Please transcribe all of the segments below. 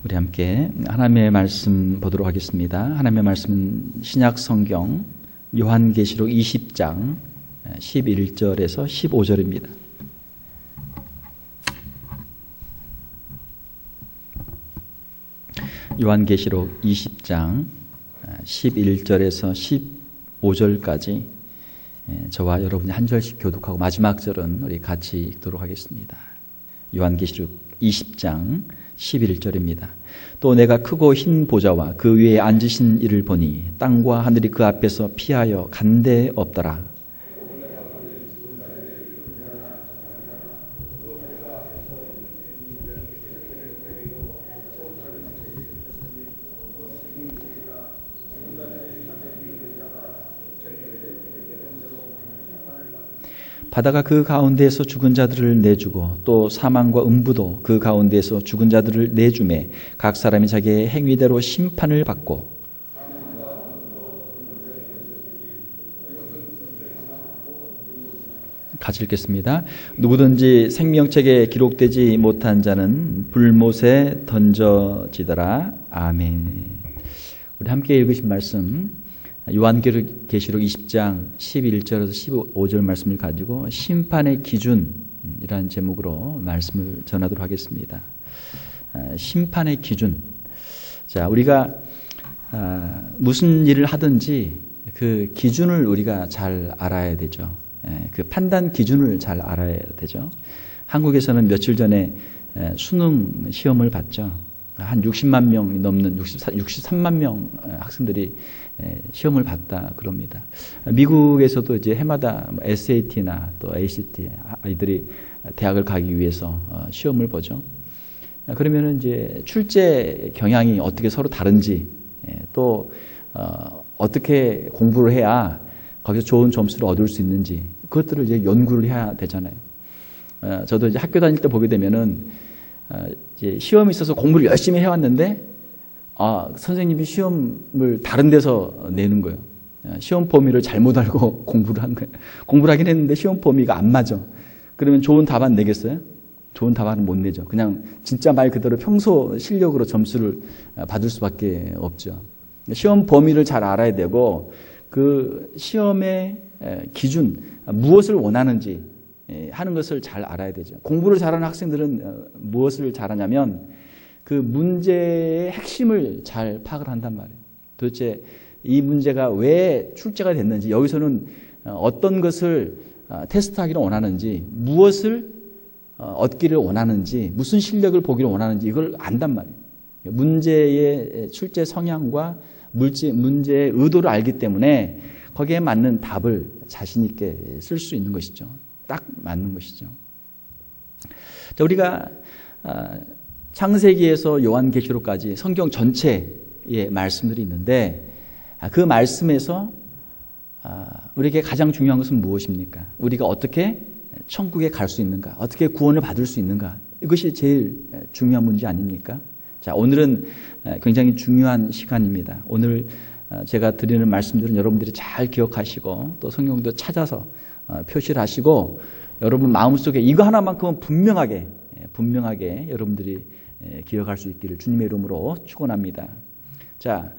우리 함께 하나님의 말씀 보도록 하겠습니다. 하나님의 말씀은 신약 성경 요한계시록 20장 11절에서 15절입니다. 요한계시록 20장 11절에서 15절까지 저와 여러분이 한 절씩 교독하고 마지막 절은 우리 같이 읽도록 하겠습니다. 요한계시록 20장 11절입니다. 또 내가 크고 흰 보좌와 그 위에 앉으신 이를 보니 땅과 하늘이 그 앞에서 피하여 간데 없더라. 바다가 그 가운데에서 죽은 자들을 내주고 또 사망과 음부도 그 가운데에서 죽은 자들을 내주매 각 사람이 자기의 행위대로 심판을 받고 같이 읽겠습니다. 누구든지 생명책에 기록되지 못한 자는 불못에 던져지더라. 아멘. 우리 함께 읽으신 말씀 요한계시록 20장 11절에서 15절 말씀을 가지고 심판의 기준이라는 제목으로 말씀을 전하도록 하겠습니다. 심판의 기준. 자, 우리가 무슨 일을 하든지 그 기준을 우리가 잘 알아야 되죠. 그 판단 기준을 잘 알아야 되죠. 한국에서는 며칠 전에 수능 시험을 봤죠. 한 60만 명이 넘는 63만 명 학생들이 시험을 봤다 그럽니다. 미국에서도 이제 해마다 SAT나 또 ACT 아이들이 대학을 가기 위해서 시험을 보죠. 그러면은 이제 출제 경향이 어떻게 서로 다른지 또 어떻게 공부를 해야 거기서 좋은 점수를 얻을 수 있는지 그것들을 이제 연구를 해야 되잖아요. 저도 이제 학교 다닐 때 보게 되면은 이제 시험이 있어서 공부를 열심히 해왔는데 선생님이 시험을 다른 데서 내는 거예요. 시험 범위를 잘못 알고 공부를 한 거예요. 공부를 하긴 했는데 시험 범위가 안 맞아. 그러면 좋은 답안 내겠어요? 좋은 답안은 못 내죠. 그냥 진짜 말 그대로 평소 실력으로 점수를 받을 수밖에 없죠. 시험 범위를 잘 알아야 되고 그 시험의 기준, 무엇을 원하는지 하는 것을 잘 알아야 되죠. 공부를 잘하는 학생들은 무엇을 잘하냐면 그 문제의 핵심을 잘 파악을 한단 말이에요. 도대체 이 문제가 왜 출제가 됐는지, 여기서는 어떤 것을 테스트하기를 원하는지, 무엇을 얻기를 원하는지, 무슨 실력을 보기를 원하는지 이걸 안단 말이에요. 문제의 출제 성향과 문제의 의도를 알기 때문에 거기에 맞는 답을 자신 있게 쓸 수 있는 것이죠. 딱 맞는 것이죠. 자, 우리가 창세기에서 요한계시록까지 성경 전체의 말씀들이 있는데 그 말씀에서 우리에게 가장 중요한 것은 무엇입니까? 우리가 어떻게 천국에 갈 수 있는가? 어떻게 구원을 받을 수 있는가? 이것이 제일 중요한 문제 아닙니까? 자, 오늘은 굉장히 중요한 시간입니다. 오늘 제가 드리는 말씀들은 여러분들이 잘 기억하시고 또 성경도 찾아서 표시를 하시고 여러분 마음속에 이거 하나만큼은 분명하게 여러분들이 기억할 수 있기를 주님의 이름으로 축원합니다. 자,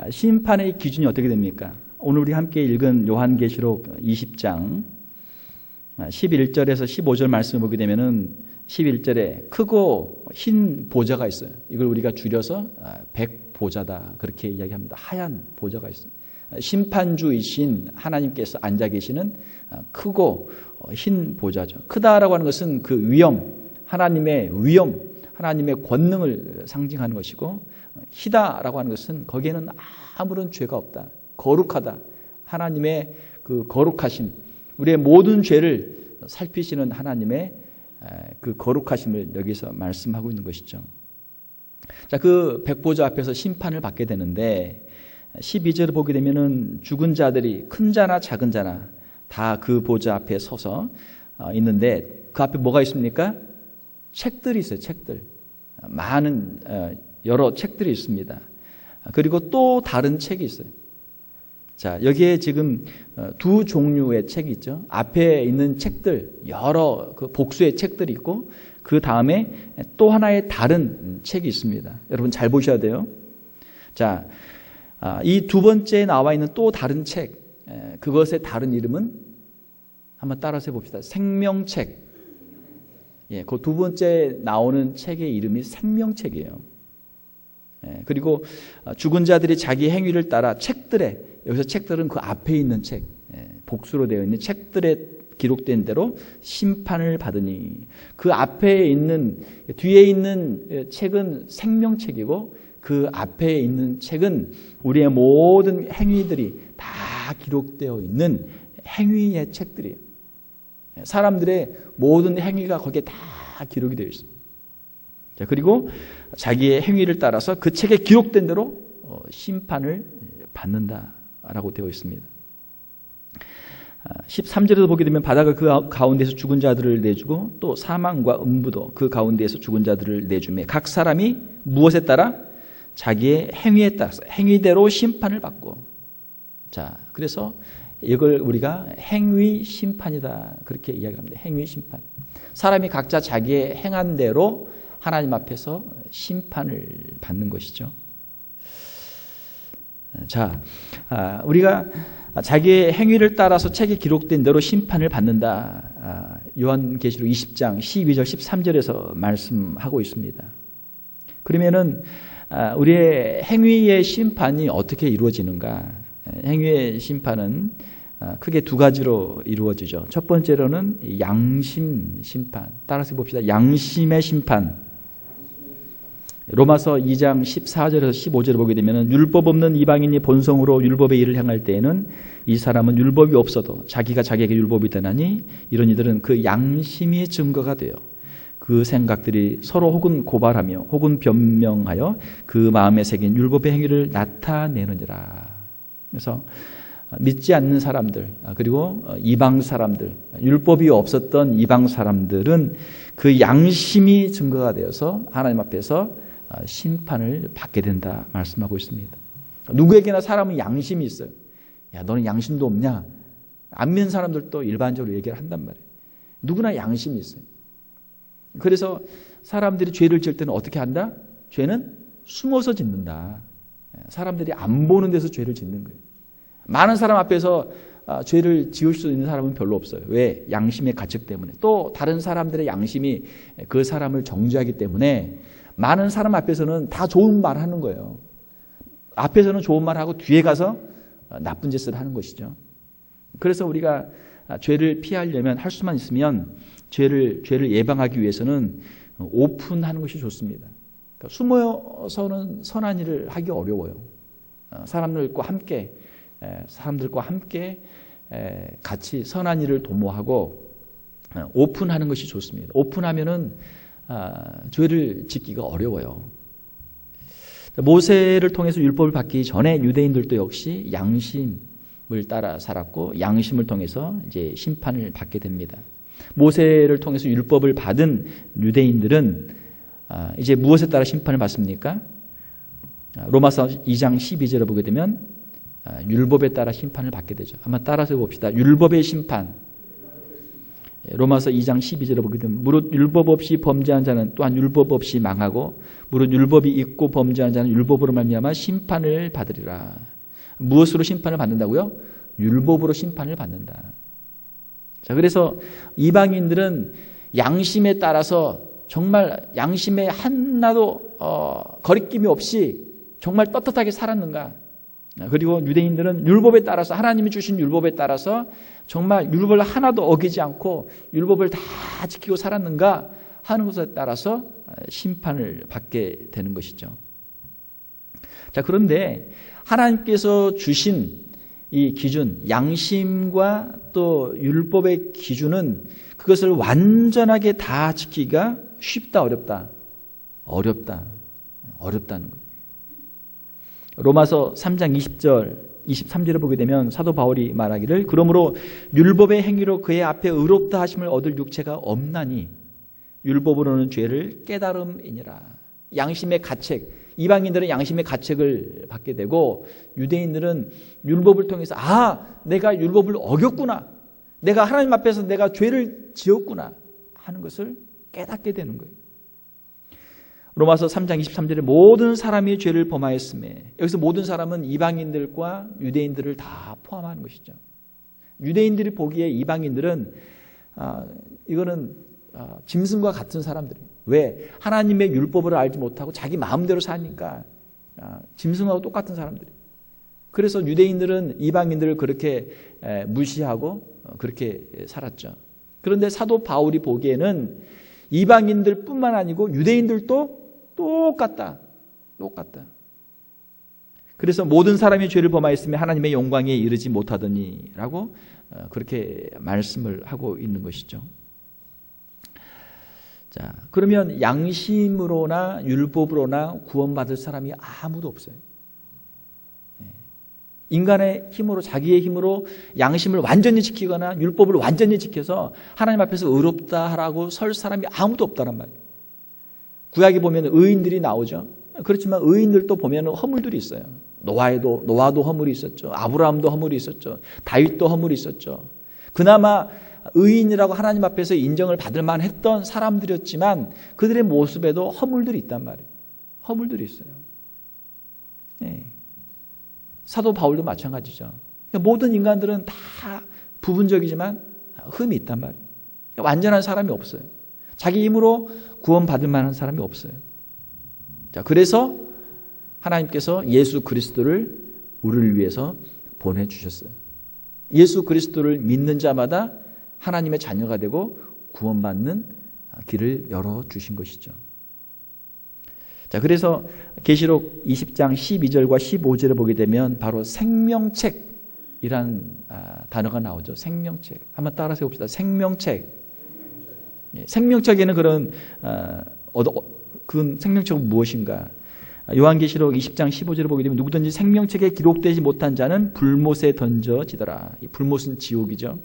심판의 기준이 어떻게 됩니까? 오늘 우리 함께 읽은 요한계시록 20장 11절에서 15절 말씀을 보게 되면은 11절에 크고 흰 보좌가 있어요. 이걸 우리가 줄여서 백보좌다 그렇게 이야기합니다. 하얀 보좌가 있습니다. 심판주이신 하나님께서 앉아 계시는 크고 흰 보좌죠. 크다라고 하는 것은 그 하나님의 위엄, 하나님의 권능을 상징하는 것이고, 희다라고 하는 것은 거기에는 아무런 죄가 없다. 거룩하다. 하나님의 그 거룩하심, 우리의 모든 죄를 살피시는 하나님의 그 거룩하심을 여기서 말씀하고 있는 것이죠. 자, 그 백보좌 앞에서 심판을 받게 되는데 12절을 보게 되면은 죽은 자들이 큰 자나 작은 자나 다 그 보좌 앞에 서서 있는데 그 앞에 뭐가 있습니까? 책들이 있어요. 책들. 많은 여러 책들이 있습니다. 그리고 또 다른 책이 있어요. 자, 여기에 지금 두 종류의 책이 있죠. 앞에 있는 책들, 여러 그 복수의 책들이 있고 그 다음에 또 하나의 다른 책이 있습니다. 여러분 잘 보셔야 돼요. 자, 이 두 번째에 나와 있는 또 다른 책, 그것의 다른 이름은 한번 따라서 해봅시다. 생명책. 예, 그 두 번째 나오는 책의 이름이 생명책이에요. 그리고 죽은 자들이 자기 행위를 따라 책들에, 여기서 책들은 그 앞에 있는 책, 복수로 되어 있는 책들에 기록된 대로 심판을 받으니, 그 앞에 있는, 뒤에 있는 책은 생명책이고 그 앞에 있는 책은 우리의 모든 행위들이 다 기록되어 있는 행위의 책들이에요. 사람들의 모든 행위가 거기에 다 기록이 되어 있습니다. 자, 그리고 자기의 행위를 따라서 그 책에 기록된 대로 심판을 받는다라고 되어 있습니다. 13절에도 보게 되면 바다가 그 가운데서 죽은 자들을 내주고 또 사망과 음부도 그 가운데에서 죽은 자들을 내주매 각 사람이 무엇에 따라? 자기의 행위에 따라서 행위대로 심판을 받고. 자, 그래서 이걸 우리가 행위 심판이다 그렇게 이야기를 합니다. 행위 심판. 사람이 각자 자기의 행한 대로 하나님 앞에서 심판을 받는 것이죠. 자, 우리가 자기의 행위를 따라서 책에 기록된 대로 심판을 받는다. 요한계시록 20장 12절 13절에서 말씀하고 있습니다. 그러면은 우리의 행위의 심판이 어떻게 이루어지는가? 행위의 심판은 크게 두 가지로 이루어지죠. 첫 번째로는 양심 심판. 따라서 봅시다. 양심의 심판. 로마서 2장 14절에서 15절을 보게 되면 율법 없는 이방인이 본성으로 율법의 일을 행할 때에는 이 사람은 율법이 없어도 자기가 자기에게 율법이 되나니 이런 이들은 그 양심이 증거가 돼요. 그 생각들이 서로 혹은 고발하며 혹은 변명하여 그 마음에 새긴 율법의 행위를 나타내느니라. 그래서 믿지 않는 사람들 그리고 이방 사람들, 율법이 없었던 이방 사람들은 그 양심이 증거가 되어서 하나님 앞에서 심판을 받게 된다 말씀하고 있습니다. 누구에게나 사람은 양심이 있어요. 야, 너는 양심도 없냐? 안 믿는 사람들도 일반적으로 얘기를 한단 말이에요. 누구나 양심이 있어요. 그래서 사람들이 죄를 지을 때는 어떻게 한다? 죄는 숨어서 짓는다. 사람들이 안 보는 데서 죄를 짓는 거예요. 많은 사람 앞에서 죄를 지을 수 있는 사람은 별로 없어요. 왜? 양심의 가책 때문에. 또 다른 사람들의 양심이 그 사람을 정죄하기 때문에 많은 사람 앞에서는 다 좋은 말 하는 거예요. 앞에서는 좋은 말 하고 뒤에 가서 나쁜 짓을 하는 것이죠. 그래서 우리가 죄를 피하려면 할 수만 있으면 죄를 예방하기 위해서는 오픈하는 것이 좋습니다. 그러니까 숨어서는 선한 일을 하기 어려워요. 사람들과 함께 같이 선한 일을 도모하고 오픈하는 것이 좋습니다. 오픈하면은 죄를 짓기가 어려워요. 모세를 통해서 율법을 받기 전에 유대인들도 역시 양심을 따라 살았고 양심을 통해서 이제 심판을 받게 됩니다. 모세를 통해서 율법을 받은 유대인들은 이제 무엇에 따라 심판을 받습니까? 로마서 2장 12절을 보게 되면 율법에 따라 심판을 받게 되죠. 한번 따라서 봅시다. 율법의 심판. 로마서 2장 12절을 보게 되면 무릇 율법 없이 범죄한 자는 또한 율법 없이 망하고 무릇 율법이 있고 범죄한 자는 율법으로 말미암아 심판을 받으리라. 무엇으로 심판을 받는다고요? 율법으로 심판을 받는다. 자, 그래서 이방인들은 양심에 따라서 정말 양심에 하나도 거리낌이 없이 정말 떳떳하게 살았는가? 그리고 유대인들은 율법에 따라서 하나님이 주신 율법에 따라서 정말 율법을 하나도 어기지 않고 율법을 다 지키고 살았는가 하는 것에 따라서 심판을 받게 되는 것이죠. 자, 그런데 하나님께서 주신 이 기준, 양심과 또 율법의 기준은 그것을 완전하게 다 지키기가 쉽다, 어렵다? 어렵다는 거예요. 로마서 3장 20절, 23절을 보게 되면 사도 바울이 말하기를 그러므로 율법의 행위로 그의 앞에 의롭다 하심을 얻을 육체가 없나니 율법으로는 죄를 깨달음이니라. 양심의 가책, 이방인들은 양심의 가책을 받게 되고 유대인들은 율법을 통해서 내가 율법을 어겼구나, 내가 하나님 앞에서 내가 죄를 지었구나 하는 것을 깨닫게 되는 거예요. 로마서 3장 23절에 모든 사람이 죄를 범하였음에, 여기서 모든 사람은 이방인들과 유대인들을 다 포함하는 것이죠. 유대인들이 보기에 이방인들은 이거는 짐승과 같은 사람들이에요. 왜? 하나님의 율법을 알지 못하고 자기 마음대로 사니까 짐승하고 똑같은 사람들이에요. 그래서 유대인들은 이방인들을 그렇게 무시하고 그렇게 살았죠. 그런데 사도 바울이 보기에는 이방인들 뿐만 아니고 유대인들도 똑같다. 그래서 모든 사람이 죄를 범하였으며 하나님의 영광에 이르지 못하더니라고 그렇게 말씀을 하고 있는 것이죠. 자, 그러면 양심으로나 율법으로나 구원받을 사람이 아무도 없어요. 인간의 힘으로, 자기의 힘으로 양심을 완전히 지키거나 율법을 완전히 지켜서 하나님 앞에서 의롭다라고 설 사람이 아무도 없다란 말이에요. 구약에 보면 의인들이 나오죠. 그렇지만 의인들도 보면 허물들이 있어요. 노아도 허물이 있었죠. 아브라함도 허물이 있었죠. 다윗도 허물이 있었죠. 그나마 의인이라고 하나님 앞에서 인정을 받을 만했던 사람들이었지만 그들의 모습에도 허물들이 있단 말이에요. 허물들이 있어요. 네. 사도 바울도 마찬가지죠. 모든 인간들은 다 부분적이지만 흠이 있단 말이에요. 완전한 사람이 없어요. 자기 힘으로 구원받을 만한 사람이 없어요. 자, 그래서 하나님께서 예수 그리스도를 우리를 위해서 보내주셨어요. 예수 그리스도를 믿는 자마다 하나님의 자녀가 되고 구원받는 길을 열어주신 것이죠. 자, 그래서 계시록 20장 12절과 15절을 보게 되면 바로 생명책이란 단어가 나오죠. 생명책. 한번 따라서 해봅시다. 생명책. 생명책에는 그런 그 생명책은 무엇인가? 요한계시록 20장 15절을 보게 되면 누구든지 생명책에 기록되지 못한 자는 불못에 던져지더라. 이 불못은 지옥이죠.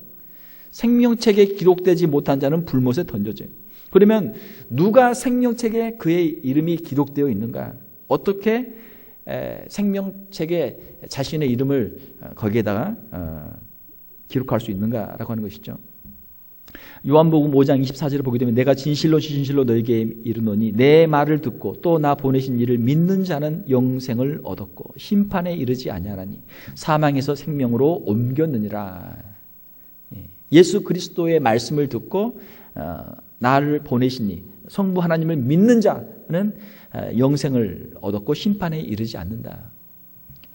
생명책에 기록되지 못한 자는 불못에 던져져요. 그러면 누가 생명책에 그의 이름이 기록되어 있는가? 어떻게 생명책에 자신의 이름을 거기에다가 기록할 수 있는가라고 하는 것이죠. 요한복음 5장 24절을 보게 되면 내가 진실로 너에게 이르노니 내 말을 듣고 또 나 보내신 이를 믿는 자는 영생을 얻었고 심판에 이르지 아니하나니 사망에서 생명으로 옮겼느니라. 예수 그리스도의 말씀을 듣고 나를 보내시니 성부 하나님을 믿는 자는 영생을 얻었고 심판에 이르지 않는다.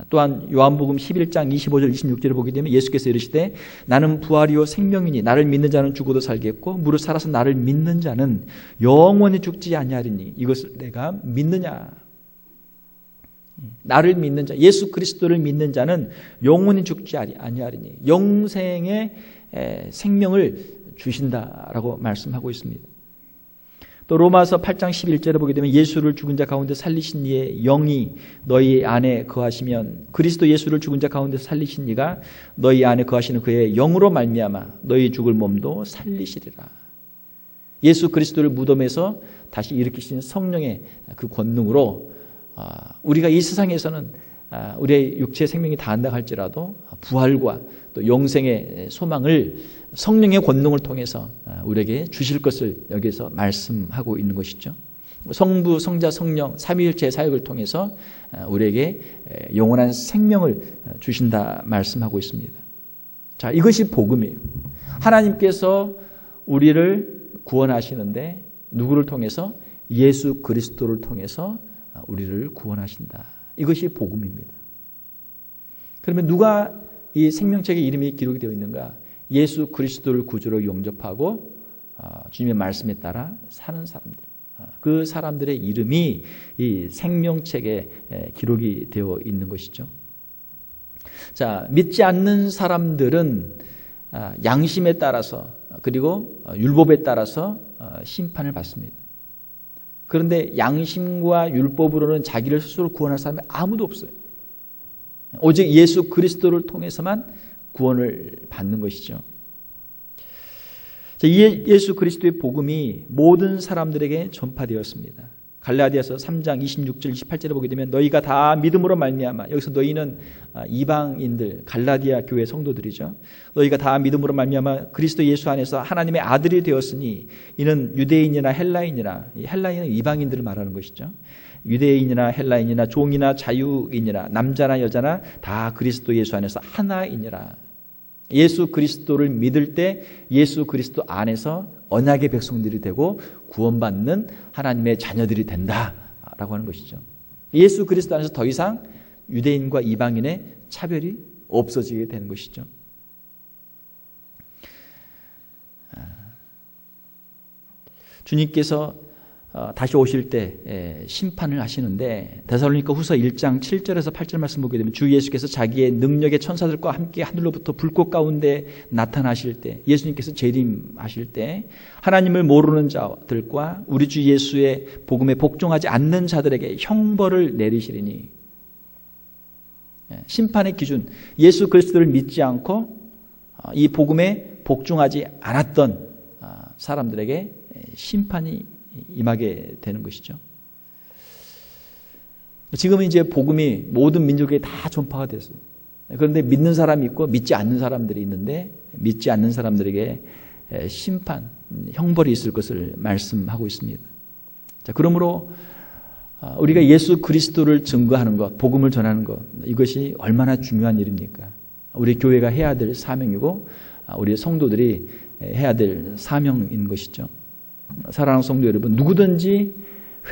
또한 요한복음 11장 25절 26절을 보게 되면 예수께서 이르시되 나는 부활이요 생명이니 나를 믿는 자는 죽어도 살겠고 무릇 살아서 나를 믿는 자는 영원히 죽지 아니하리니 이것을 내가 믿느냐. 나를 믿는 자, 예수 그리스도를 믿는 자는 영원히 죽지 아니하리니 영생의 생명을 주신다라고 말씀하고 있습니다. 또 로마서 8장 11절에 보게 되면 예수를 죽은 자 가운데 살리신 이의 영이 너희 안에 거하시면 그리스도 예수를 죽은 자 가운데 살리신 이가 너희 안에 거하시는 그의 영으로 말미암아 너희 죽을 몸도 살리시리라. 예수 그리스도를 무덤에서 다시 일으키신 성령의 그 권능으로 우리가 이 세상에서는 우리의 육체의 생명이 다한다 할지라도 부활과 또 영생의 소망을 성령의 권능을 통해서 우리에게 주실 것을 여기서 말씀하고 있는 것이죠. 성부, 성자, 성령 삼위일체의 사역을 통해서 우리에게 영원한 생명을 주신다 말씀하고 있습니다. 자, 이것이 복음이에요. 하나님께서 우리를 구원하시는데 누구를 통해서? 예수 그리스도를 통해서 우리를 구원하신다. 이것이 복음입니다. 그러면 누가 이 생명책에 이름이 기록이 되어 있는가? 예수 그리스도를 구주로 영접하고 주님의 말씀에 따라 사는 사람들. 그 사람들의 이름이 이 생명책에 기록이 되어 있는 것이죠. 자, 믿지 않는 사람들은 양심에 따라서 그리고 율법에 따라서 심판을 받습니다. 그런데 양심과 율법으로는 자기를 스스로 구원할 사람이 아무도 없어요. 오직 예수 그리스도를 통해서만 구원을 받는 것이죠. 예수 그리스도의 복음이 모든 사람들에게 전파되었습니다. 갈라디아서 3장 26절 28절에 보게 되면 너희가 다 믿음으로 말미암아, 여기서 너희는 이방인들, 갈라디아 교회 성도들이죠. 너희가 다 믿음으로 말미암아 그리스도 예수 안에서 하나님의 아들이 되었으니 이는 유대인이나 헬라인이나, 헬라인은 이방인들을 말하는 것이죠. 유대인이나 헬라인이나 종이나 자유인이나 남자나 여자나 다 그리스도 예수 안에서 하나이니라. 예수 그리스도를 믿을 때 예수 그리스도 안에서 언약의 백성들이 되고 구원받는 하나님의 자녀들이 된다라고 하는 것이죠. 예수 그리스도 안에서 더 이상 유대인과 이방인의 차별이 없어지게 되는 것이죠. 주님께서 다시 오실 때 심판을 하시는데 데살로니가 후서 1장 7절에서 8절 말씀 보게 되면 주 예수께서 자기의 능력의 천사들과 함께 하늘로부터 불꽃 가운데 나타나실 때, 예수님께서 재림하실 때 하나님을 모르는 자들과 우리 주 예수의 복음에 복종하지 않는 자들에게 형벌을 내리시리니, 심판의 기준, 예수 그리스도를 믿지 않고 이 복음에 복종하지 않았던 사람들에게 심판이 임하게 되는 것이죠. 지금은 이제 복음이 모든 민족에 다 전파가 됐어요. 그런데 믿는 사람이 있고 믿지 않는 사람들이 있는데 믿지 않는 사람들에게 심판, 형벌이 있을 것을 말씀하고 있습니다. 자, 그러므로 우리가 예수 그리스도를 증거하는 것, 복음을 전하는 것, 이것이 얼마나 중요한 일입니까? 우리 교회가 해야 될 사명이고 우리 성도들이 해야 될 사명인 것이죠. 사랑하는 성도 여러분, 누구든지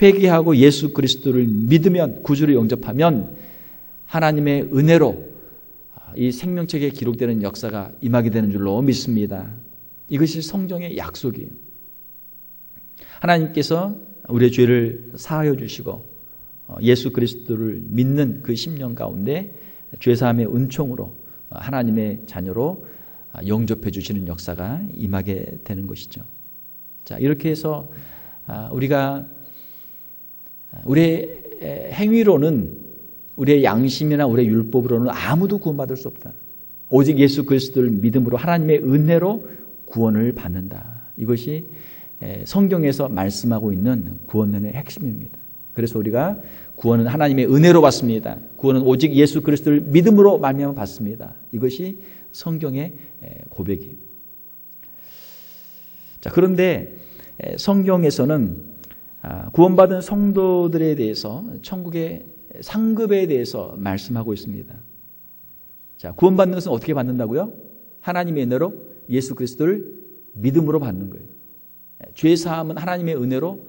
회개하고 예수 그리스도를 믿으면, 구주를 영접하면 하나님의 은혜로 이 생명책에 기록되는 역사가 임하게 되는 줄로 믿습니다. 이것이 성경의 약속이에요. 하나님께서 우리의 죄를 사하여 주시고 예수 그리스도를 믿는 그 10년 가운데 죄사함의 은총으로 하나님의 자녀로 영접해 주시는 역사가 임하게 되는 것이죠. 자, 이렇게 해서 우리가 우리의 행위로는, 우리의 양심이나 우리의 율법으로는 아무도 구원받을 수 없다. 오직 예수 그리스도를 믿음으로 하나님의 은혜로 구원을 받는다. 이것이 성경에서 말씀하고 있는 구원론의 핵심입니다. 그래서 우리가 구원은 하나님의 은혜로 받습니다. 구원은 오직 예수 그리스도를 믿음으로 말미암아 받습니다. 이것이 성경의 고백이에요. 자, 그런데 성경에서는 구원받은 성도들에 대해서 천국의 상급에 대해서 말씀하고 있습니다. 자, 구원받는 것은 어떻게 받는다고요? 하나님의 은혜로 예수 그리스도를 믿음으로 받는 거예요. 죄 사함은 하나님의 은혜로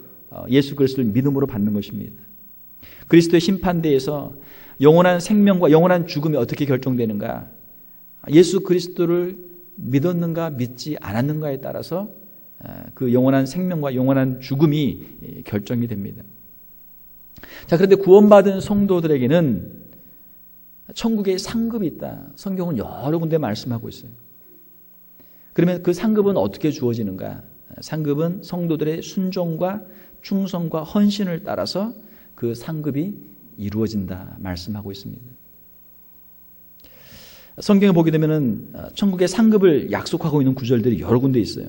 예수 그리스도를 믿음으로 받는 것입니다. 그리스도의 심판대에서 영원한 생명과 영원한 죽음이 어떻게 결정되는가? 예수 그리스도를 믿었는가 믿지 않았는가에 따라서 그 영원한 생명과 영원한 죽음이 결정이 됩니다. 자, 그런데 구원받은 성도들에게는 천국의 상급이 있다. 성경은 여러 군데 말씀하고 있어요. 그러면 그 상급은 어떻게 주어지는가? 상급은 성도들의 순종과 충성과 헌신을 따라서 그 상급이 이루어진다 말씀하고 있습니다. 성경에 보게 되면은 천국의 상급을 약속하고 있는 구절들이 여러 군데 있어요.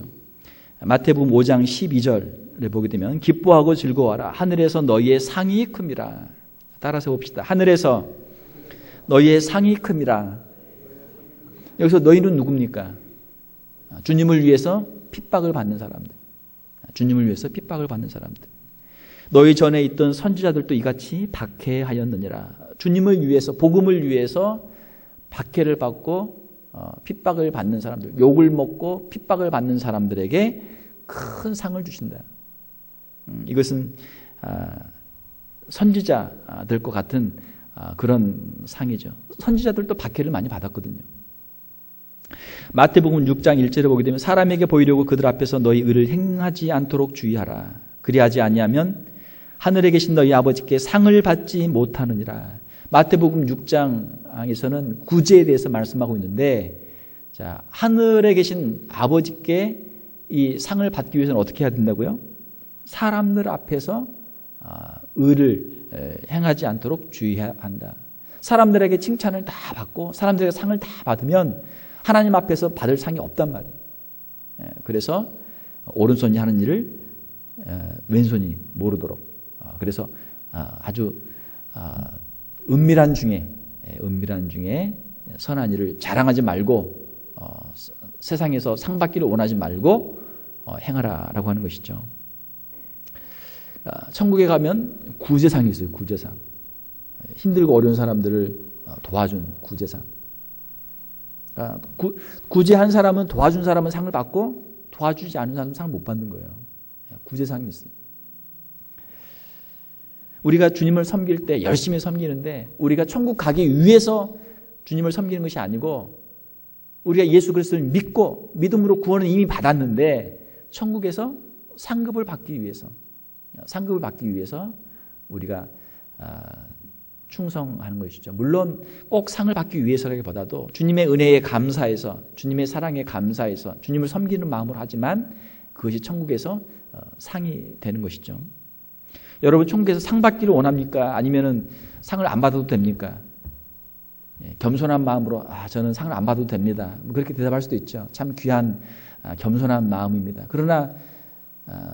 마태복음 5장 12절에 보게 되면 기뻐하고 즐거워하라. 하늘에서 너희의 상이 큼이라. 따라서 봅시다. 하늘에서 너희의 상이 큼이라. 여기서 너희는 누굽니까? 주님을 위해서 핍박을 받는 사람들. 주님을 위해서 핍박을 받는 사람들. 너희 전에 있던 선지자들도 이같이 박해하였느니라. 주님을 위해서, 복음을 위해서 박해를 받고 핍박을 받는 사람들, 욕을 먹고 핍박을 받는 사람들에게 큰 상을 주신다. 이것은 선지자들과 같은 그런 상이죠. 선지자들도 박해를 많이 받았거든요. 마태복음 6장 1절에 보게 되면 사람에게 보이려고 그들 앞에서 너희 의를 행하지 않도록 주의하라. 그리하지 아니하면 하늘에 계신 너희 아버지께 상을 받지 못하느니라. 마태복음 6장에서는 구제에 대해서 말씀하고 있는데, 자, 하늘에 계신 아버지께 이 상을 받기 위해서는 어떻게 해야 된다고요? 사람들 앞에서 의를 행하지 않도록 주의해야 한다. 사람들에게 칭찬을 다 받고 사람들에게 상을 다 받으면 하나님 앞에서 받을 상이 없단 말이에요. 그래서 오른손이 하는 일을 왼손이 모르도록 그래서 아주 은밀한 중에 선한 일을 자랑하지 말고 세상에서 상 받기를 원하지 말고 행하라라고 하는 것이죠. 천국에 가면 구제상이 있어요. 구제상. 힘들고 어려운 사람들을 도와준 구제상. 구제한 사람은, 도와준 사람은 상을 받고 도와주지 않은 사람은 상을 못 받는 거예요. 구제상이 있어요. 우리가 주님을 섬길 때 열심히 섬기는데 우리가 천국 가기 위해서 주님을 섬기는 것이 아니고 우리가 예수 그리스도를 믿고 믿음으로 구원을 이미 받았는데 천국에서 상급을 받기 위해서 우리가 충성하는 것이죠. 물론 꼭 상을 받기 위해서라기보다도 주님의 은혜에 감사해서, 주님의 사랑에 감사해서 주님을 섬기는 마음으로 하지만 그것이 천국에서 상이 되는 것이죠. 여러분, 천국에서 상 받기를 원합니까? 아니면은 상을 안 받아도 됩니까? 겸손한 마음으로 저는 상을 안 받아도 됩니다, 그렇게 대답할 수도 있죠. 참 귀한 겸손한 마음입니다. 그러나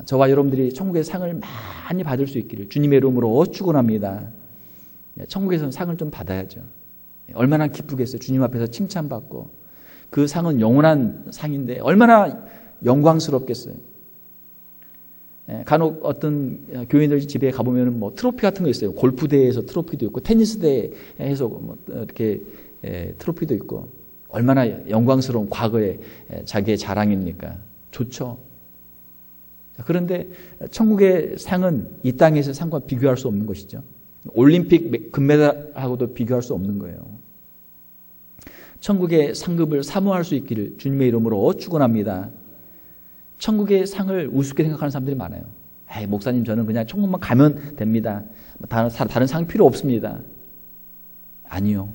저와 여러분들이 천국에서 상을 많이 받을 수 있기를 주님의 이름으로 축원합니다. 천국에서는 상을 좀 받아야죠. 얼마나 기쁘겠어요. 주님 앞에서 칭찬받고 그 상은 영원한 상인데 얼마나 영광스럽겠어요. 간혹 어떤 교인들 집에 가보면 뭐 트로피 같은 거 있어요. 골프대회에서 트로피도 있고 테니스 대회에서 뭐 이렇게 트로피도 있고 얼마나 영광스러운 과거의 자기의 자랑입니까? 좋죠. 그런데 천국의 상은 이 땅에서 상과 비교할 수 없는 것이죠. 올림픽 금메달하고도 비교할 수 없는 거예요. 천국의 상급을 사모할 수 있기를 주님의 이름으로 축원합니다. 천국의 상을 우습게 생각하는 사람들이 많아요. 목사님, 저는 그냥 천국만 가면 됩니다. 다른 상 필요 없습니다. 아니요.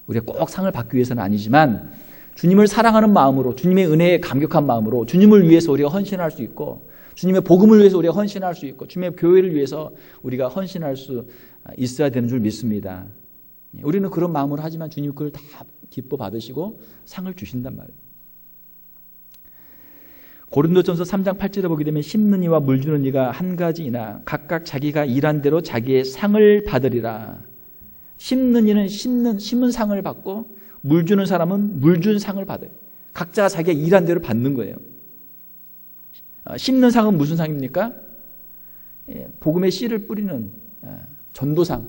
우리가 꼭 상을 받기 위해서는 아니지만 주님을 사랑하는 마음으로, 주님의 은혜에 감격한 마음으로 주님을 위해서 우리가 헌신할 수 있고, 주님의 복음을 위해서 우리가 헌신할 수 있고, 주님의 교회를 위해서 우리가 헌신할 수 있어야 되는 줄 믿습니다. 우리는 그런 마음으로 하지만 주님 그걸 다 기뻐 받으시고 상을 주신단 말이에요. 고린도전서 3장 8절에 보게 되면 심는 이와 물 주는 이가 한 가지이나 각각 자기가 일한 대로 자기의 상을 받으리라. 심는 이는 심은 상을 받고 물 주는 사람은 물 준 상을 받아요. 각자가 자기가 일한 대로 받는 거예요. 심는 상은 무슨 상입니까? 복음의 씨를 뿌리는 전도상.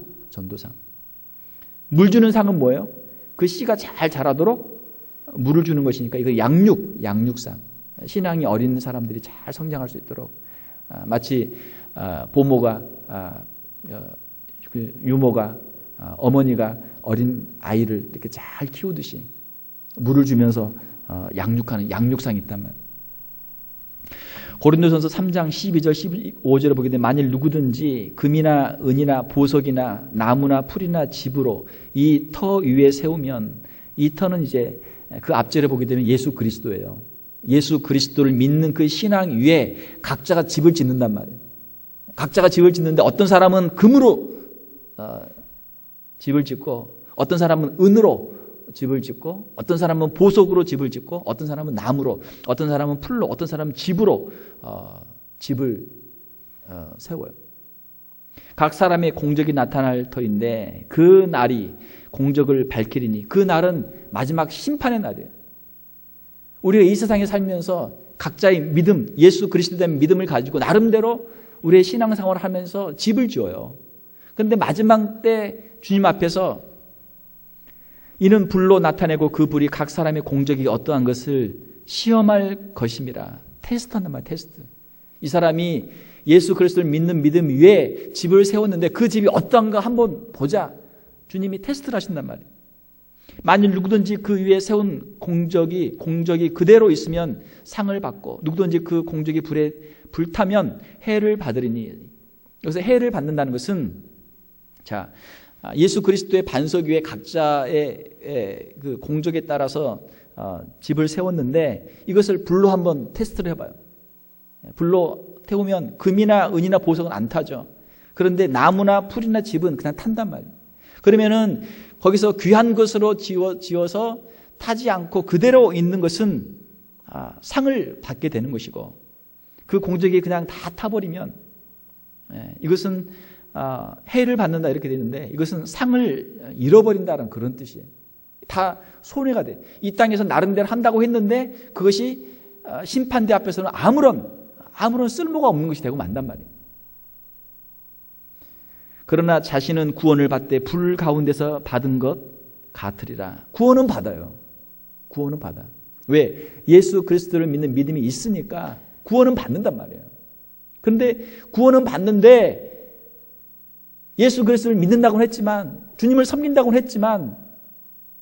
물 주는 상은 뭐예요? 그 씨가 잘 자라도록 물을 주는 것이니까 이거 양육상. 신앙이 어린 사람들이 잘 성장할 수 있도록 마치 보모가 유모가 어머니가 어린 아이를 이렇게 잘 키우듯이 물을 주면서 양육하는 양육상이 있단 말이에요. 고린도전서 3장 12절 15절에 보게 되면 만일 누구든지 금이나 은이나 보석이나 나무나 풀이나 집으로 이 터 위에 세우면, 이 터는 이제 그 앞절에 보게 되면 예수 그리스도예요. 예수 그리스도를 믿는 그 신앙 위에 각자가 집을 짓는단 말이에요. 각자가 집을 짓는데 어떤 사람은 금으로 집을 짓고, 어떤 사람은 은으로 집을 짓고, 어떤 사람은 보석으로 집을 짓고, 어떤 사람은 나무로, 어떤 사람은 풀로, 어떤 사람은 집으로 집을 세워요. 각 사람의 공적이 나타날 터인데 그 날이 공적을 밝히리니, 그 날은 마지막 심판의 날이에요. 우리가 이 세상에 살면서 각자의 믿음, 예수 그리스도에 대한 믿음을 가지고 나름대로 우리의 신앙생활을 하면서 집을 지어요. 그런데 마지막 때 주님 앞에서 이는 불로 나타내고 그 불이 각 사람의 공적이 어떠한 것을 시험할 것임이라. 테스트한단 말이에요. 테스트. 이 사람이 예수 그리스도를 믿는 믿음 위에 집을 세웠는데 그 집이 어떠한가 한번 보자. 주님이 테스트를 하신단 말이에요. 만일 누구든지 그 위에 세운 공적이 그대로 있으면 상을 받고, 누구든지 그 공적이 불에 불타면 해를 받으리니. 여기서 해를 받는다는 것은, 자, 예수 그리스도의 반석 위에 각자의 그 공적에 따라서 집을 세웠는데 이것을 불로 한번 테스트를 해봐요. 불로 태우면 금이나 은이나 보석은 안 타죠. 그런데 나무나 풀이나 집은 그냥 탄단 말이에요. 그러면은 거기서 귀한 것으로 지어서 타지 않고 그대로 있는 것은 상을 받게 되는 것이고, 그 공적이 그냥 다 타버리면 이것은 해를 받는다 이렇게 되는데 이것은 상을 잃어버린다는 그런 뜻이에요. 다 손해가 돼. 이 땅에서 나름대로 한다고 했는데 그것이 심판대 앞에서는 아무런 쓸모가 없는 것이 되고 만단 말이에요. 그러나 자신은 구원을 받되 불 가운데서 받은 것 같으리라. 구원은 받아요. 구원은 받아. 왜? 예수 그리스도를 믿는 믿음이 있으니까 구원은 받는단 말이에요. 그런데 구원은 받는데 예수 그리스도를 믿는다고는 했지만, 주님을 섬긴다고는 했지만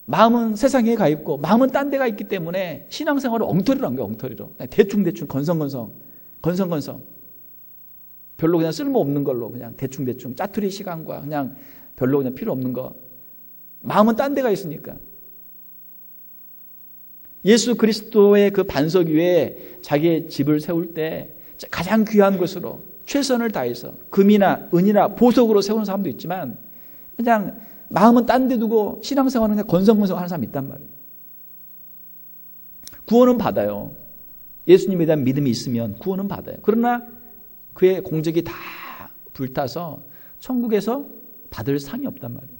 마음은 세상에 가 있고 마음은 딴 데가 있기 때문에 신앙생활을 엉터리로 한 거예요. 엉터리로. 대충 건성건성 별로 그냥 쓸모없는 걸로 그냥 대충 짜투리 시간과 그냥 별로 그냥 필요 없는 거. 마음은 딴 데가 있으니까. 예수 그리스도의 그 반석 위에 자기의 집을 세울 때 가장 귀한 것으로 최선을 다해서 금이나 은이나 보석으로 세우는 사람도 있지만 그냥 마음은 딴 데 두고 신앙생활은 그냥 건성건성 하는 사람이 있단 말이에요. 구원은 받아요. 예수님에 대한 믿음이 있으면 구원은 받아요. 그러나 그의 공적이 다 불타서 천국에서 받을 상이 없단 말이에요.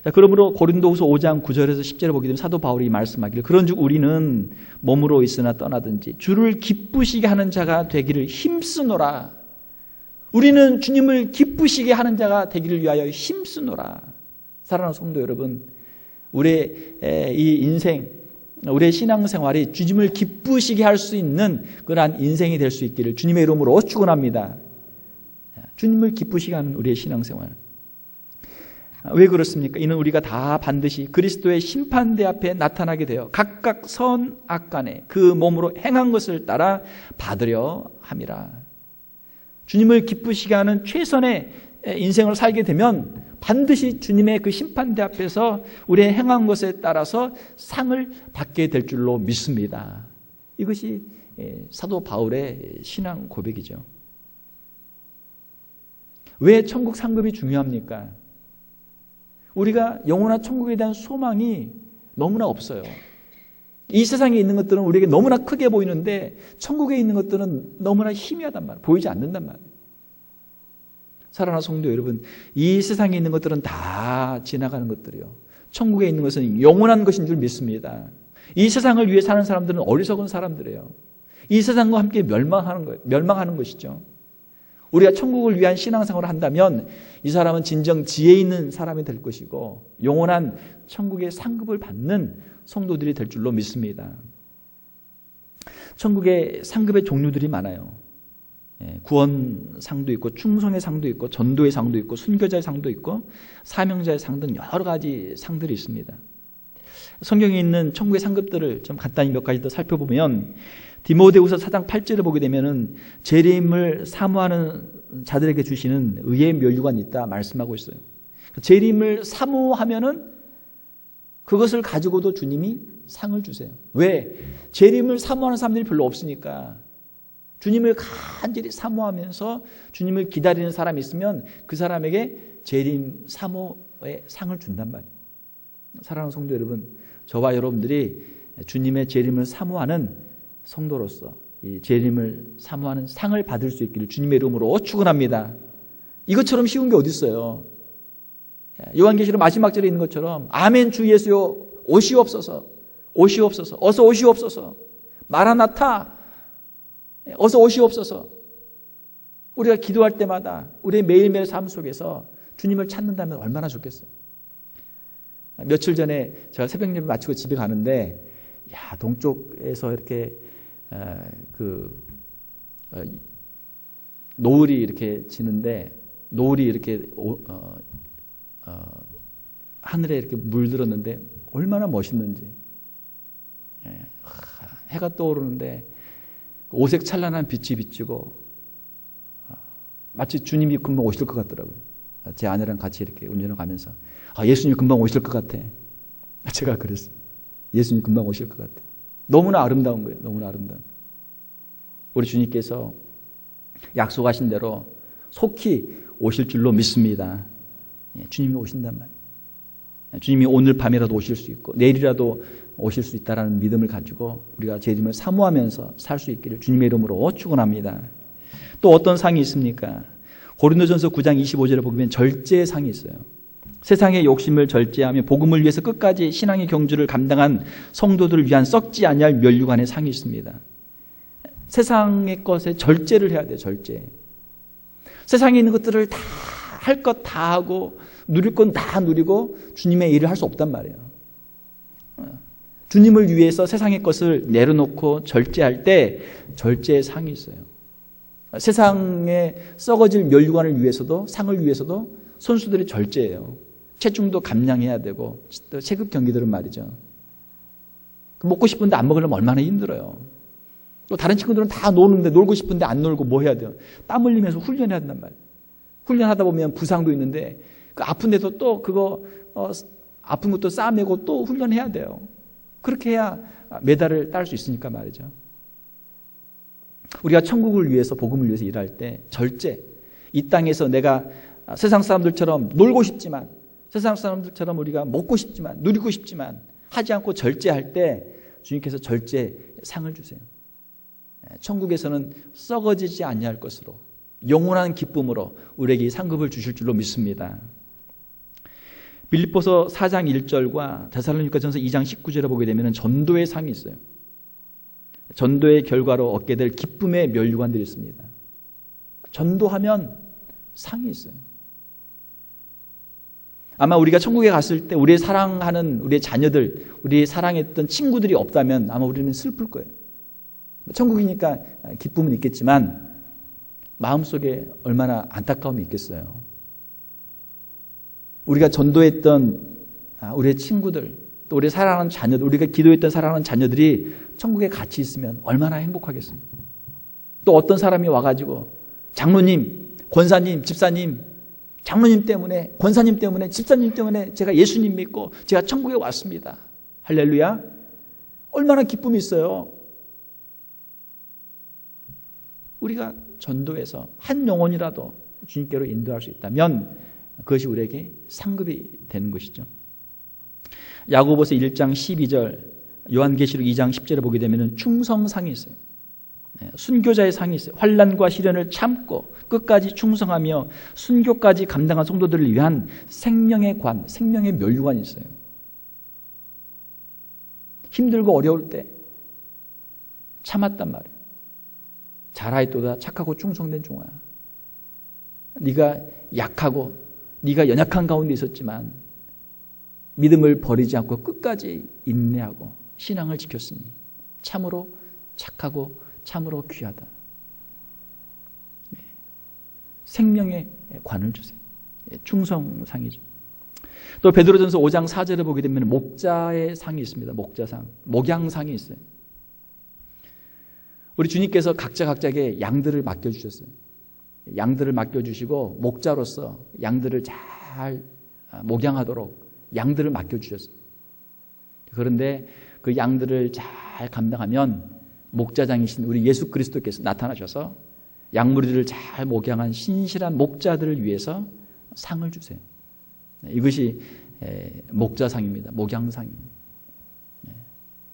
자, 그러므로 고린도후서 5장 9절에서 10절에 보게 되면 사도 바울이 말씀하기를 그런즉 우리는 몸으로 있으나 떠나든지 주를 기쁘시게 하는 자가 되기를 힘쓰노라. 우리는 주님을 기쁘시게 하는 자가 되기를 위하여 힘쓰노라. 사랑하는 성도 여러분, 우리의 이 인생, 우리의 신앙생활이 주님을 기쁘시게 할 수 있는 그러한 인생이 될 수 있기를 주님의 이름으로 축원합니다. 주님을 기쁘시게 하는 우리의 신앙생활. 왜 그렇습니까? 이는 우리가 다 반드시 그리스도의 심판대 앞에 나타나게 되어 각각 선 악간에 그 몸으로 행한 것을 따라 받으려 함이라. 주님을 기쁘시게 하는 최선의 인생을 살게 되면 반드시 주님의 그 심판대 앞에서 우리의 행한 것에 따라서 상을 받게 될 줄로 믿습니다. 이것이 사도 바울의 신앙 고백이죠. 왜 천국 상급이 중요합니까? 우리가 영원한 천국에 대한 소망이 너무나 없어요. 이 세상에 있는 것들은 우리에게 너무나 크게 보이는데 천국에 있는 것들은 너무나 희미하단 말이에요. 보이지 않는단 말이에요. 사랑하는 성도 여러분, 이 세상에 있는 것들은 다 지나가는 것들이요. 천국에 있는 것은 영원한 것인 줄 믿습니다. 이 세상을 위해 사는 사람들은 어리석은 사람들이에요. 이 세상과 함께 멸망하는 것이죠. 우리가 천국을 위한 신앙생활을 한다면 이 사람은 진정 지혜 있는 사람이 될 것이고 영원한 천국의 상급을 받는 성도들이 될 줄로 믿습니다. 천국의 상급의 종류들이 많아요. 구원상도 있고 충성의 상도 있고 전도의 상도 있고 순교자의 상도 있고 사명자의 상 등 여러 가지 상들이 있습니다. 성경에 있는 천국의 상급들을 좀 간단히 몇 가지 더 살펴보면 디모데후서 4장 8절을 보게 되면은 재림을 사모하는 자들에게 주시는 의의 면류관이 있다 말씀하고 있어요. 재림을 사모하면은 그것을 가지고도 주님이 상을 주세요. 왜? 재림을 사모하는 사람들이 별로 없으니까. 주님을 간절히 사모하면서 주님을 기다리는 사람이 있으면 그 사람에게 재림 사모의 상을 준단 말이에요. 사랑하는 성도 여러분, 저와 여러분들이 주님의 재림을 사모하는 성도로서 이 재림을 사모하는 상을 받을 수 있기를 주님의 이름으로 축원합니다. 이것처럼 쉬운 게 어디 있어요? 요한계시록 마지막 절에 있는 것처럼 아멘 주 예수여 오시옵소서, 오시옵소서, 어서 오시옵소서, 마라나타, 어서 오시옵소서. 우리가 기도할 때마다 우리의 매일매일 삶 속에서 주님을 찾는다면 얼마나 좋겠어요. 며칠 전에 제가 새벽 예배 마치고 집에 가는데 동쪽에서 이렇게 노을이 이렇게 지는데 노을이 이렇게 하늘에 이렇게 물들었는데 얼마나 멋있는지. 해가 떠오르는데 오색 찬란한 빛이 비치고 마치 주님이 금방 오실 것 같더라고요. 제 아내랑 같이 이렇게 운전을 가면서 예수님 금방 오실 것 같아. 제가 그랬어요. 예수님 금방 오실 것 같아. 너무나 아름다운 거예요. 너무나 아름다운. 우리 주님께서 약속하신 대로 속히 오실 줄로 믿습니다. 주님이 오신단 말이에요. 주님이 오늘 밤이라도 오실 수 있고 내일이라도 오실 수 있다라는 믿음을 가지고 우리가 재림을 사모하면서 살 수 있기를 주님의 이름으로 축원합니다. 또 어떤 상이 있습니까? 고린도전서 9장 25절에 보면 절제의 상이 있어요. 세상의 욕심을 절제하며 복음을 위해서 끝까지 신앙의 경주를 감당한 성도들을 위한 썩지 아니할 면류관의 상이 있습니다. 세상의 것에 절제를 해야 돼요. 절제. 세상에 있는 것들을 다 할 것 다 하고 누릴 건 다 누리고 주님의 일을 할 수 없단 말이에요. 주님을 위해서 세상의 것을 내려놓고 절제할 때 절제의 상이 있어요. 세상에 썩어질 면류관을 위해서도 상을 위해서도 선수들이 절제해요. 체중도 감량해야 되고 또 체급 경기들은 말이죠. 먹고 싶은데 안 먹으려면 얼마나 힘들어요. 또 다른 친구들은 다 노는데 놀고 싶은데 안 놀고 뭐 해야 돼요? 땀 흘리면서 훈련해야 된단 말이에요. 훈련하다 보면 부상도 있는데 그 아픈데도 또 그거 아픈 것도 싸매고 또 훈련해야 돼요. 그렇게 해야 메달을 딸 수 있으니까 말이죠. 우리가 천국을 위해서 복음을 위해서 일할 때 절제, 이 땅에서 내가 세상 사람들처럼 놀고 싶지만 세상 사람들처럼 우리가 먹고 싶지만 누리고 싶지만 하지 않고 절제할 때 주님께서 절제 상을 주세요. 천국에서는 썩어지지 아니할 것으로 영원한 기쁨으로 우리에게 이 상급을 주실 줄로 믿습니다. 빌립보서 4장 1절과 데살로니가전서 2장 19절에 보게 되면 전도의 상이 있어요. 전도의 결과로 얻게 될 기쁨의 면류관들이 있습니다. 전도하면 상이 있어요. 아마 우리가 천국에 갔을 때 우리의 사랑하는 우리의 자녀들, 우리의 사랑했던 친구들이 없다면 아마 우리는 슬플 거예요. 천국이니까 기쁨은 있겠지만 마음속에 얼마나 안타까움이 있겠어요. 우리가 전도했던 우리의 친구들, 또 우리 사랑하는 자녀들, 우리가 기도했던 사랑하는 자녀들이 천국에 같이 있으면 얼마나 행복하겠습니까? 또 어떤 사람이 와가지고 장로님, 권사님, 집사님, 장로님 때문에, 권사님 때문에, 집사님 때문에 제가 예수님 믿고 제가 천국에 왔습니다. 할렐루야. 얼마나 기쁨이 있어요. 우리가 전도해서 한 영혼이라도 주님께로 인도할 수 있다면 그것이 우리에게 상급이 되는 것이죠. 야고보서 1장 12절, 요한계시록 2장 10절에 보게 되면 충성상이 있어요. 순교자의 상이 있어요. 환난과 시련을 참고 끝까지 충성하며 순교까지 감당한 성도들을 위한 생명의 관, 생명의 면류관이 있어요. 힘들고 어려울 때 참았단 말이에요. 잘하였도다 착하고 충성된 종아. 네가 약하고 네가 연약한 가운데 있었지만 믿음을 버리지 않고 끝까지 인내하고 신앙을 지켰으니 참으로 착하고 참으로 귀하다. 생명의 관을 주세요. 충성상이죠. 또 베드로전서 5장 4절에 보게 되면 목자의 상이 있습니다. 목자상, 목양상이 있어요. 우리 주님께서 각자에게 양들을 맡겨주셨어요. 양들을 맡겨주시고 목자로서 양들을 잘 목양하도록 양들을 맡겨주셨어요. 그런데 그 양들을 잘 감당하면 목자장이신 우리 예수 그리스도께서 나타나셔서 양무리들을 잘 목양한 신실한 목자들을 위해서 상을 주세요. 이것이 목자상입니다. 목양상입니다.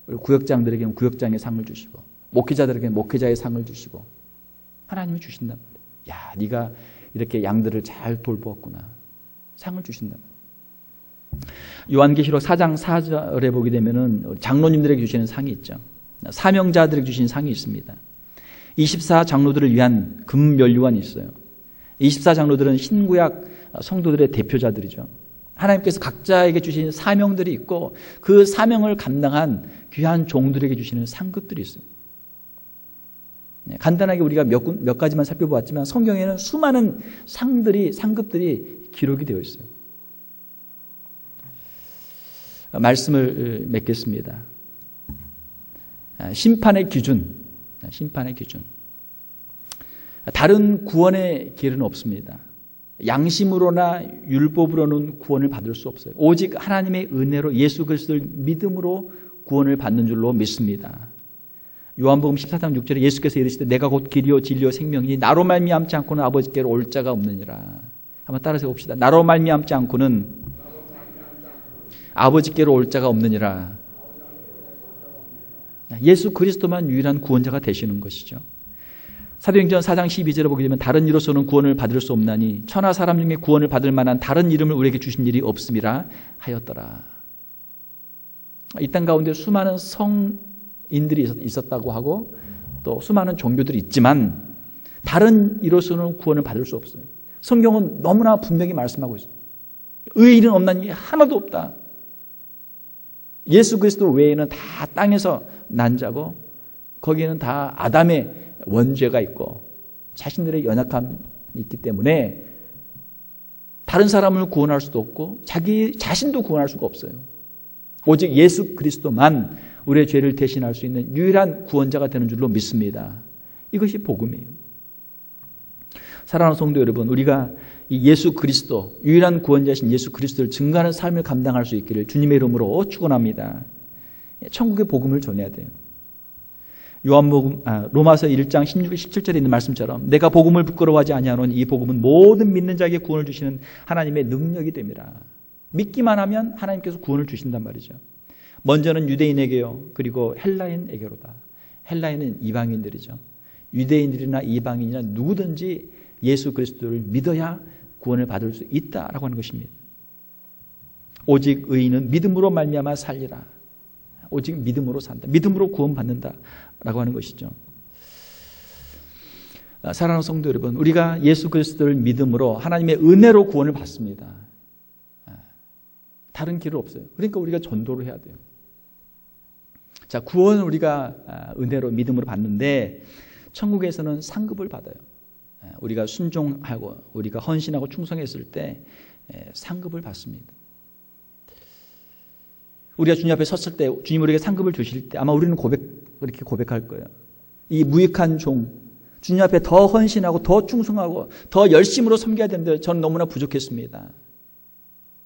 그리고 구역장들에게는 구역장의 상을 주시고 목회자들에게는 목회자의 상을 주시고 하나님이 주신단 말이에요. 야, 네가 이렇게 양들을 잘 돌보았구나. 상을 주신단 말이에요. 요한계시록 4장 4절에 보게 되면은 장로님들에게 주시는 상이 있죠. 사명자들에게 주신 상이 있습니다. 24장로들을 위한 금면류관이 있어요. 24장로들은 신구약 성도들의 대표자들이죠. 하나님께서 각자에게 주신 사명들이 있고 그 사명을 감당한 귀한 종들에게 주시는 상급들이 있어요. 간단하게 우리가 몇 가지만 살펴보았지만 성경에는 수많은 상급들이 기록이 되어 있어요. 말씀을 맺겠습니다. 심판의 기준. 다른 구원의 길은 없습니다. 양심으로나 율법으로는 구원을 받을 수 없어요. 오직 하나님의 은혜로 예수 그리스도를 믿음으로 구원을 받는 줄로 믿습니다. 요한복음 14장 6절에 예수께서 이르시되 내가 곧 길이요 진리요 생명이니 나로 말미암지 않고는 아버지께로 올 자가 없느니라. 한번 따라서 봅시다. 나로 말미암지 않고는 아버지께로 올 자가 없느니라. 예수 그리스도만 유일한 구원자가 되시는 것이죠. 사도행전 4장 12절에 보게 되면 다른 이로서는 구원을 받을 수 없나니 천하 사람 중에 구원을 받을 만한 다른 이름을 우리에게 주신 일이 없음이라 하였더라. 이 땅 가운데 수많은 성인들이 있었다고 하고 또 수많은 종교들이 있지만 다른 이로서는 구원을 받을 수 없어요. 성경은 너무나 분명히 말씀하고 있어요. 의인은 없나니 하나도 없다. 예수 그리스도 외에는 다 땅에서 난 자고 거기에는 다 아담의 원죄가 있고 자신들의 연약함이 있기 때문에 다른 사람을 구원할 수도 없고 자기 자신도 구원할 수가 없어요. 오직 예수 그리스도만 우리의 죄를 대신할 수 있는 유일한 구원자가 되는 줄로 믿습니다. 이것이 복음이에요. 사랑하는 성도 여러분, 우리가 이 예수 그리스도, 유일한 구원자이신 예수 그리스도를 증거하는 삶을 감당할 수 있기를 주님의 이름으로 축원합니다. 천국의 복음을 전해야 돼요. 로마서 1장 16, 17절에 있는 말씀처럼 내가 복음을 부끄러워하지 아니하노니 이 복음은 모든 믿는 자에게 구원을 주시는 하나님의 능력이 됩니다. 믿기만 하면 하나님께서 구원을 주신단 말이죠. 먼저는 유대인에게요. 그리고 헬라인에게로다. 헬라인은 이방인들이죠. 유대인들이나 이방인이나 누구든지 예수 그리스도를 믿어야 구원을 받을 수 있다라고 하는 것입니다. 오직 의인은 믿음으로 말미암아 살리라. 오직 믿음으로 산다. 믿음으로 구원받는다라고 하는 것이죠. 사랑하는 성도 여러분, 우리가 예수 그리스도를 믿음으로 하나님의 은혜로 구원을 받습니다. 다른 길은 없어요. 그러니까 우리가 전도를 해야 돼요. 자, 구원은 우리가 은혜로 믿음으로 받는데 천국에서는 상급을 받아요. 우리가 순종하고 우리가 헌신하고 충성했을 때 상급을 받습니다. 우리가 주님 앞에 섰을 때 주님 우리에게 상급을 주실 때 아마 우리는 그렇게 고백할 거예요. 이 무익한 종, 주님 앞에 더 헌신하고 더 충성하고 더 열심으로 섬겨야 되는데 저는 너무나 부족했습니다.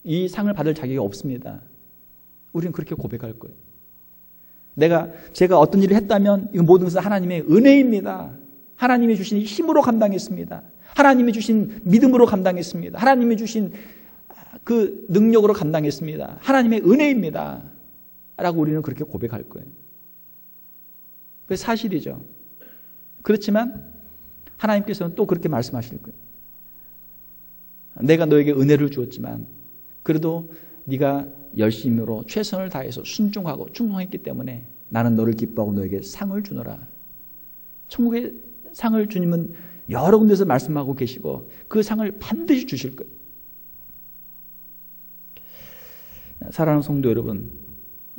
이 상을 받을 자격이 없습니다. 우리는 그렇게 고백할 거예요. 제가 어떤 일을 했다면 이건 모든 것은 하나님의 은혜입니다. 하나님이 주신 힘으로 감당했습니다. 하나님이 주신 믿음으로 감당했습니다. 하나님이 주신 그 능력으로 감당했습니다. 하나님의 은혜입니다. 라고 우리는 그렇게 고백할 거예요. 그게 사실이죠. 그렇지만 하나님께서는 또 그렇게 말씀하실 거예요. 내가 너에게 은혜를 주었지만 그래도 네가 열심으로 최선을 다해서 순종하고 충성했기 때문에 나는 너를 기뻐하고 너에게 상을 주노라. 천국의 상을 주님은 여러 군데서 말씀하고 계시고 그 상을 반드시 주실 거예요. 사랑하는 성도 여러분,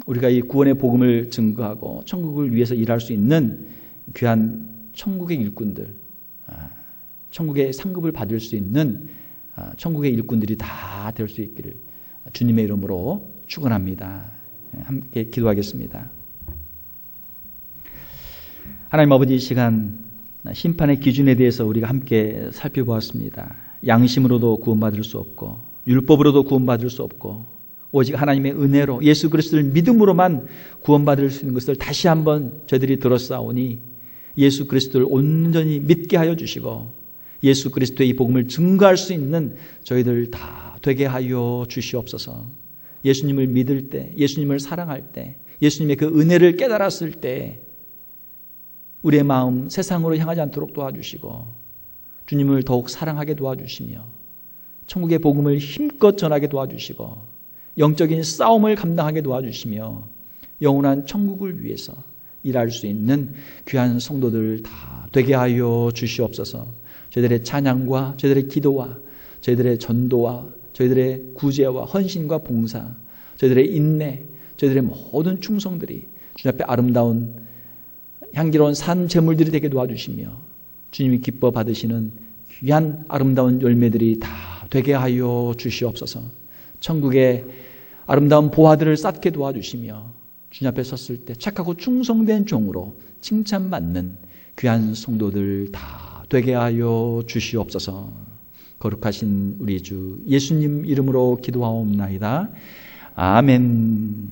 우리가 이 구원의 복음을 증거하고 천국을 위해서 일할 수 있는 귀한 천국의 일꾼들, 천국의 상급을 받을 수 있는 천국의 일꾼들이 다 될 수 있기를 주님의 이름으로 축원합니다. 함께 기도하겠습니다. 하나님 아버지, 이 시간 심판의 기준에 대해서 우리가 함께 살펴보았습니다. 양심으로도 구원받을 수 없고 율법으로도 구원받을 수 없고 오직 하나님의 은혜로 예수 그리스도를 믿음으로만 구원받을 수 있는 것을 다시 한번 저희들이 들었사오니 예수 그리스도를 온전히 믿게 하여 주시고 예수 그리스도의 이 복음을 증거할 수 있는 저희들 다 되게 하여 주시옵소서. 예수님을 믿을 때, 예수님을 사랑할 때, 예수님의 그 은혜를 깨달았을 때 우리의 마음 세상으로 향하지 않도록 도와주시고 주님을 더욱 사랑하게 도와주시며 천국의 복음을 힘껏 전하게 도와주시고 영적인 싸움을 감당하게 도와주시며 영원한 천국을 위해서 일할 수 있는 귀한 성도들 다 되게 하여 주시옵소서. 저희들의 찬양과 저희들의 기도와 저희들의 전도와 저희들의 구제와 헌신과 봉사, 저희들의 인내, 저희들의 모든 충성들이 주님 앞에 아름다운 향기로운 산 제물들이 되게 도와주시며 주님이 기뻐 받으시는 귀한 아름다운 열매들이 다 되게 하여 주시옵소서. 천국의 아름다운 보화들을 쌓게 도와주시며 주님 앞에 섰을 때 착하고 충성된 종으로 칭찬받는 귀한 성도들 다 되게 하여 주시옵소서. 거룩하신 우리 주 예수님 이름으로 기도하옵나이다. 아멘.